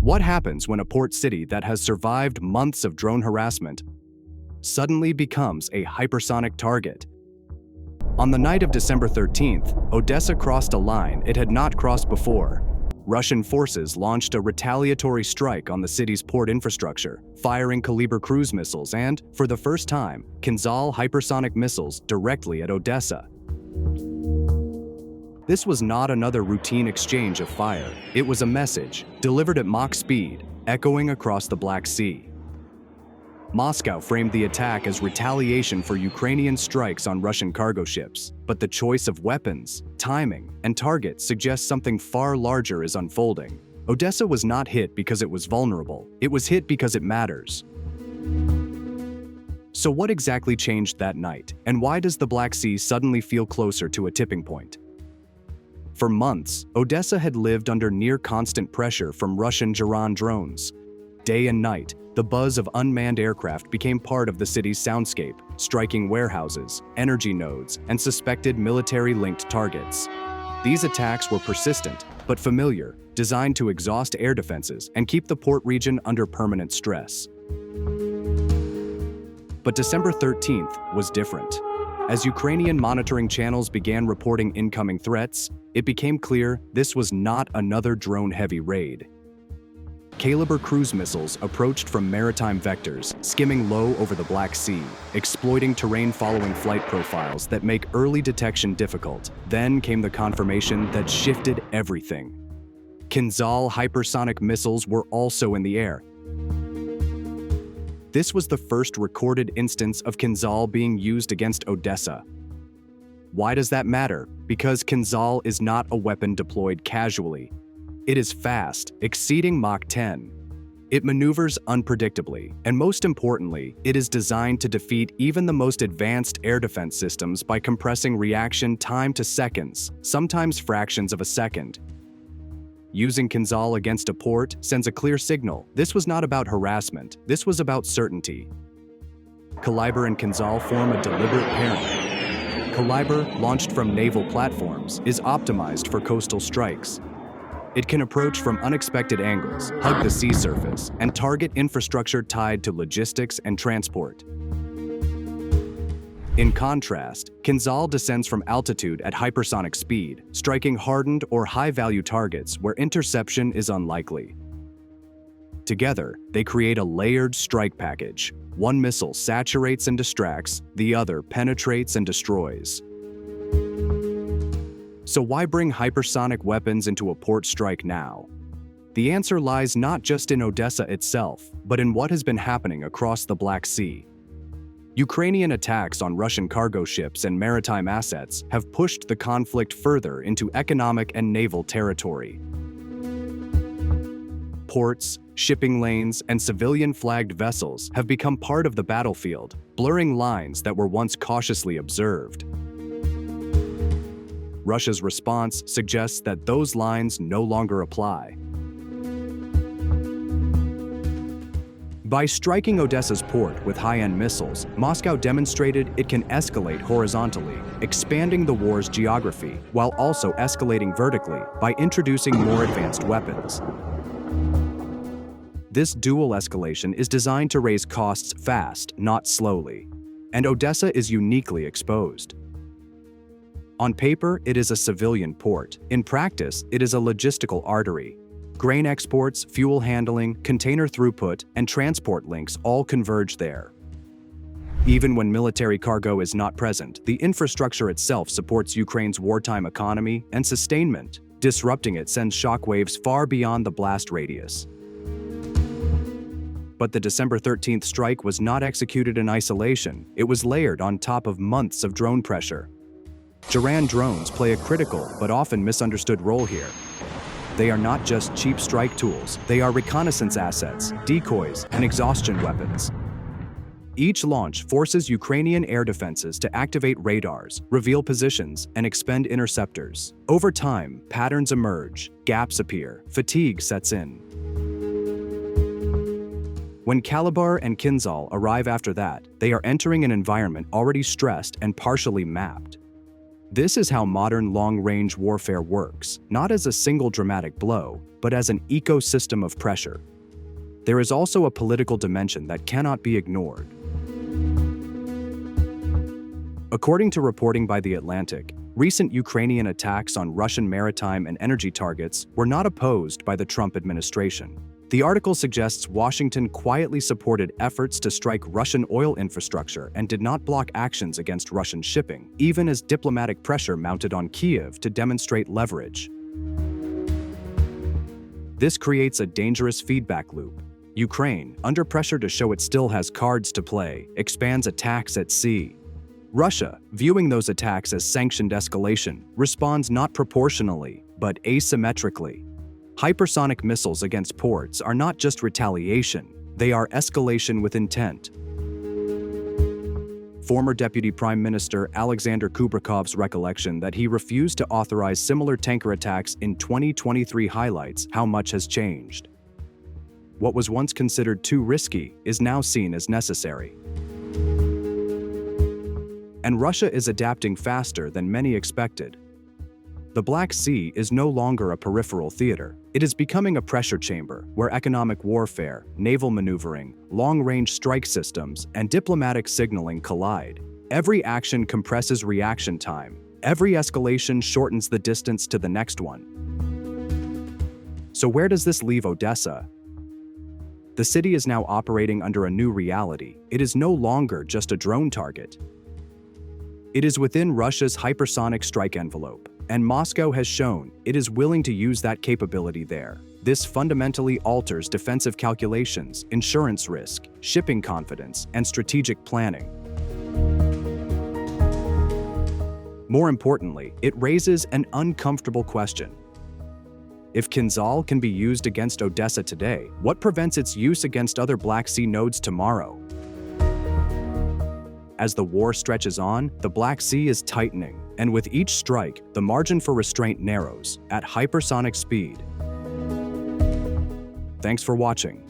What happens when a port city that has survived months of drone harassment suddenly becomes a hypersonic target? On the night of December 13th, Odessa crossed a line it had not crossed before. Russian forces launched a retaliatory strike on the city's port infrastructure, firing Kalibr cruise missiles and, for the first time, Kinzhal hypersonic missiles directly at Odessa. This was not another routine exchange of fire. It was a message, delivered at Mach speed, echoing across the Black Sea. Moscow framed the attack as retaliation for Ukrainian strikes on Russian cargo ships, but the choice of weapons, timing, and targets suggests something far larger is unfolding. Odessa was not hit because it was vulnerable. It was hit because it matters. So what exactly changed that night, and why does the Black Sea suddenly feel closer to a tipping point? For months, Odessa had lived under near-constant pressure from Russian Geran drones. Day and night, the buzz of unmanned aircraft became part of the city's soundscape, striking warehouses, energy nodes, and suspected military-linked targets. These attacks were persistent, but familiar, designed to exhaust air defenses and keep the port region under permanent stress. But December 13th was different. As Ukrainian monitoring channels began reporting incoming threats, it became clear this was not another drone-heavy raid. Kalibr cruise missiles approached from maritime vectors, skimming low over the Black Sea, exploiting terrain-following flight profiles that make early detection difficult. Then came the confirmation that shifted everything. Kinzhal hypersonic missiles were also in the air. This was the first recorded instance of Kinzhal being used against Odessa. Why does that matter? Because Kinzhal is not a weapon deployed casually. It is fast, exceeding Mach 10. It maneuvers unpredictably, and most importantly, it is designed to defeat even the most advanced air defense systems by compressing reaction time to seconds, sometimes fractions of a second. Using Kinzhal against a port sends a clear signal. This was not about harassment, this was about certainty. Kalibr and Kinzhal form a deliberate pairing. Kalibr, launched from naval platforms, is optimized for coastal strikes. It can approach from unexpected angles, hug the sea surface, and target infrastructure tied to logistics and transport. In contrast, Kinzhal descends from altitude at hypersonic speed, striking hardened or high-value targets where interception is unlikely. Together, they create a layered strike package. One missile saturates and distracts, the other penetrates and destroys. So why bring hypersonic weapons into a port strike now? The answer lies not just in Odessa itself, but in what has been happening across the Black Sea. Ukrainian attacks on Russian cargo ships and maritime assets have pushed the conflict further into economic and naval territory. Ports, shipping lanes, and civilian-flagged vessels have become part of the battlefield, blurring lines that were once cautiously observed. Russia's response suggests that those lines no longer apply. By striking Odessa's port with high-end missiles, Moscow demonstrated it can escalate horizontally, expanding the war's geography, while also escalating vertically by introducing more advanced weapons. This dual escalation is designed to raise costs fast, not slowly, and Odessa is uniquely exposed. On paper, it is a civilian port. In practice, it is a logistical artery. Grain exports, fuel handling, container throughput, and transport links all converge there. Even when military cargo is not present, the infrastructure itself supports Ukraine's wartime economy and sustainment. Disrupting it sends shockwaves far beyond the blast radius. But the December 13th strike was not executed in isolation. It was layered on top of months of drone pressure. Geran drones play a critical but often misunderstood role here. They are not just cheap strike tools, they are reconnaissance assets, decoys, and exhaustion weapons. Each launch forces Ukrainian air defenses to activate radars, reveal positions, and expend interceptors. Over time, patterns emerge, gaps appear, fatigue sets in. When Kalibr and Kinzhal arrive after that, they are entering an environment already stressed and partially mapped. This is how modern long-range warfare works, not as a single dramatic blow, but as an ecosystem of pressure. There is also a political dimension that cannot be ignored. According to reporting by The Atlantic, recent Ukrainian attacks on Russian maritime and energy targets were not opposed by the Trump administration. The article suggests Washington quietly supported efforts to strike Russian oil infrastructure and did not block actions against Russian shipping, even as diplomatic pressure mounted on Kyiv to demonstrate leverage. This creates a dangerous feedback loop. Ukraine, under pressure to show it still has cards to play, expands attacks at sea. Russia, viewing those attacks as sanctioned escalation, responds not proportionally, but asymmetrically. Hypersonic missiles against ports are not just retaliation, they are escalation with intent. Former Deputy Prime Minister Alexander Kubrikov's recollection that he refused to authorize similar tanker attacks in 2023 highlights how much has changed. What was once considered too risky is now seen as necessary. And Russia is adapting faster than many expected. The Black Sea is no longer a peripheral theater. It is becoming a pressure chamber where economic warfare, naval maneuvering, long-range strike systems, and diplomatic signaling collide. Every action compresses reaction time. Every escalation shortens the distance to the next one. So where does this leave Odessa? The city is now operating under a new reality. It is no longer just a drone target. It is within Russia's hypersonic strike envelope, and Moscow has shown it is willing to use that capability there. This fundamentally alters defensive calculations, insurance risk, shipping confidence, and strategic planning. More importantly, it raises an uncomfortable question. If Kinzhal can be used against Odessa today, what prevents its use against other Black Sea nodes tomorrow? As the war stretches on, the Black Sea is tightening, and with each strike, the margin for restraint narrows at hypersonic speed. Thanks for watching.